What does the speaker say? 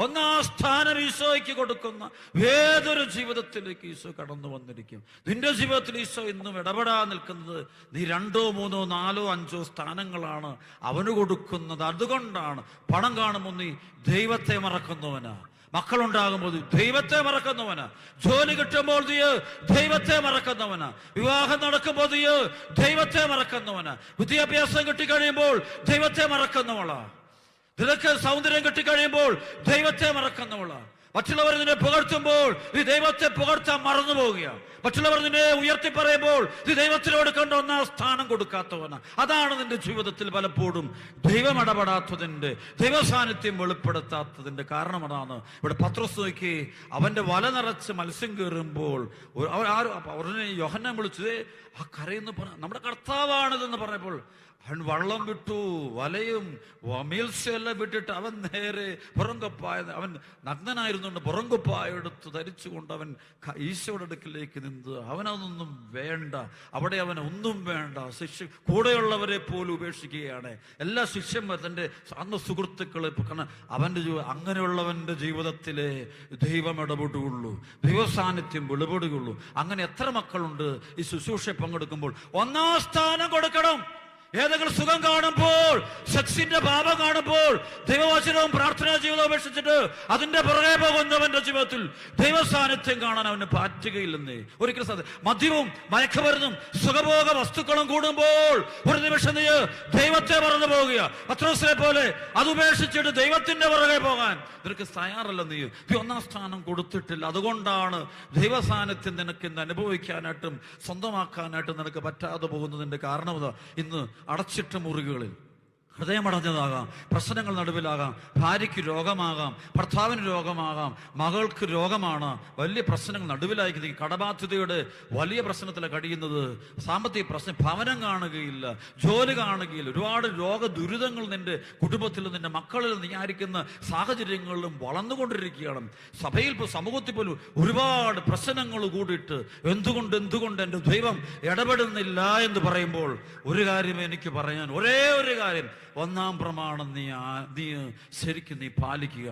ഒന്നാം സ്ഥാനം ഈശോയ്ക്ക് കൊടുക്കുന്ന ഏതൊരു ജീവിതത്തിലേക്ക് ഈശോ കടന്നു വന്നിരിക്കും. നിന്റെ ജീവിതത്തിൽ ഈശോ ഇന്നും ഇടപെടാൻ നിൽക്കുന്നത് നീ 2, 3, 4, 5 സ്ഥാനങ്ങളാണ് അവന് കൊടുക്കുന്നത്. അതുകൊണ്ടാണ് പണം കാണുമ്പോൾ നീ ദൈവത്തെ മറക്കുന്നവനാ, മക്കളുണ്ടാകുമ്പോൾ ദൈവത്തെ മറക്കുന്നവനാ, ജോലി കിട്ടുമ്പോൾ നീ ദൈവത്തെ മറക്കുന്നവനാ, വിവാഹം നടക്കുമ്പോൾ നീ ദൈവത്തെ മറക്കുന്നവനാ, വിദ്യാഭ്യാസം കിട്ടിക്കഴിയുമ്പോൾ ദൈവത്തെ മറക്കുന്നവളാ, നിനക്ക് സൗന്ദര്യം കിട്ടിക്കഴിയുമ്പോൾ ദൈവത്തെ മറക്കുന്നവളാ, മറ്റുള്ളവർ നിന്നെ പുകഴ്ത്തുമ്പോൾ നീ ദൈവത്തെ പുകഴ്ത്താൻ മറന്നു പോവുകയാണ്, മറ്റുള്ളവർ നിന്നെ ഉയർത്തി പറയുമ്പോൾ നീ ദൈവത്തിനോട് കണ്ട ഒന്നാം സ്ഥാനം കൊടുക്കാത്തവനാ. അതാണ് നിന്റെ ജീവിതത്തിൽ പലപ്പോഴും ദൈവം ഇടപെടാത്തതിന്റെ, ദൈവസാന്നിധ്യം വെളിപ്പെടുത്താത്തതിന്റെ കാരണം അതാണ്. ഇവിടെ പത്രോസ് നോക്കി, അവന്റെ വല നിറച്ച് മത്സ്യം കയറുമ്പോൾ അവനെ യോഹന്നാൻ വിളിച്ചത് ആ കരയെന്ന് പറഞ്ഞ നമ്മുടെ കർത്താവാണിതെന്ന് പറഞ്ഞപ്പോൾ അവൻ വള്ളം വിട്ടു, വലയും മീൽസെല്ലാം വിട്ടിട്ട് അവൻ നേരെ പുറംകൊപ്പായ, അവൻ നഗ്നനായിരുന്നുകൊണ്ട് പുറംകൊപ്പായ എടുത്ത് ധരിച്ചുകൊണ്ട് അവൻ ഈശോയുടെ അടുക്കിലേക്ക് നിന്ന്. അവനതൊന്നും വേണ്ട, അവിടെ അവൻ ഒന്നും വേണ്ട. കൂടെയുള്ളവരെ പോലും ഉപേക്ഷിക്കുകയാണ്. എല്ലാ ശിഷ്യന്മാർ തൻ്റെ അന്ന് സുഹൃത്തുക്കളെ, കാരണം അവൻ്റെ അങ്ങനെയുള്ളവൻ്റെ ജീവിതത്തിലെ ദൈവം ഇടപെടുകയുള്ളൂ, ദൈവസാന്നിധ്യം വെളിപ്പെടുകയുള്ളൂ. അങ്ങനെ എത്ര മക്കളുണ്ട് ഈ ശുശ്രൂഷ പങ്കെടുക്കുമ്പോൾ ഒന്നാം സ്ഥാനം കൊടുക്കണം. ഏതെങ്കിലും സുഖം കാണുമ്പോൾ, സെക്സിന്റെ പാപം കാണുമ്പോൾ ദൈവവചനവും പ്രാർത്ഥനാ ജീവിതവും ഉപേക്ഷിച്ചിട്ട് അതിന്റെ പുറകെ പോകുന്നവന്റെ ജീവിതത്തിൽ ദൈവസാന്നിധ്യം കാണാൻ അവന് പറ്റുകയില്ലെന്നേ ഒരിക്കലും സാധ്യത. മദ്യവും മയക്കുമരുന്നും സുഖഭോഗ വസ്തുക്കളും കൂടുമ്പോൾ ഒരു നിമിഷം നീ ദൈവത്തെ മറന്നു പോവുക. പത്രോസിനെ പോലെ അത് ഉപേക്ഷിച്ചിട്ട് ദൈവത്തിന്റെ പുറകെ പോകാൻ നിനക്ക് തയ്യാറല്ല. നീ ഒന്നാം സ്ഥാനം കൊടുത്തിട്ടില്ല. അതുകൊണ്ടാണ് ദൈവസാന്നിധ്യം നിനക്ക് ഇന്ന് അനുഭവിക്കാനായിട്ടും സ്വന്തമാക്കാനായിട്ടും നിനക്ക് പറ്റാതെ പോകുന്നതിന്റെ കാരണം. ഇന്ന് അടച്ചിട്ട മുറികളിൽ ഹൃദയമടഞ്ഞതാകാം, പ്രശ്നങ്ങൾ നടുവിലാകാം, ഭാര്യയ്ക്ക് രോഗമാകാം, ഭർത്താവിന് രോഗമാകാം, മകൾക്ക് രോഗമാണ്, വലിയ പ്രശ്നങ്ങൾ നടുവിലായിരിക്കും, കടബാധ്യതയുടെ വലിയ പ്രശ്നത്തിലാണ് കഴിയുന്നത്, സാമ്പത്തിക പ്രശ്നം, ഭവനം കാണുകയില്ല, ജോലി കാണുകയില്ല, ഒരുപാട് രോഗ ദുരിതങ്ങൾ നിന്റെ കുടുംബത്തിലും നിന്റെ മക്കളിലും നീ ആയിരിക്കുന്ന സാഹചര്യങ്ങളിലും വളർന്നുകൊണ്ടിരിക്കുകയാണ്. സഭയിൽ, സമൂഹത്തിൽ പോലും ഒരുപാട് പ്രശ്നങ്ങൾ കൂടിയിട്ട് എന്തുകൊണ്ട് എൻ്റെ ദൈവം ഇടപെടുന്നില്ല എന്ന് പറയുമ്പോൾ ഒരു കാര്യം എനിക്ക് പറയാൻ, ഒരേ ഒരു കാര്യം, ഒന്നാം പ്രമാണം നീ ശരിക്കും നീ പാലിക്കുക.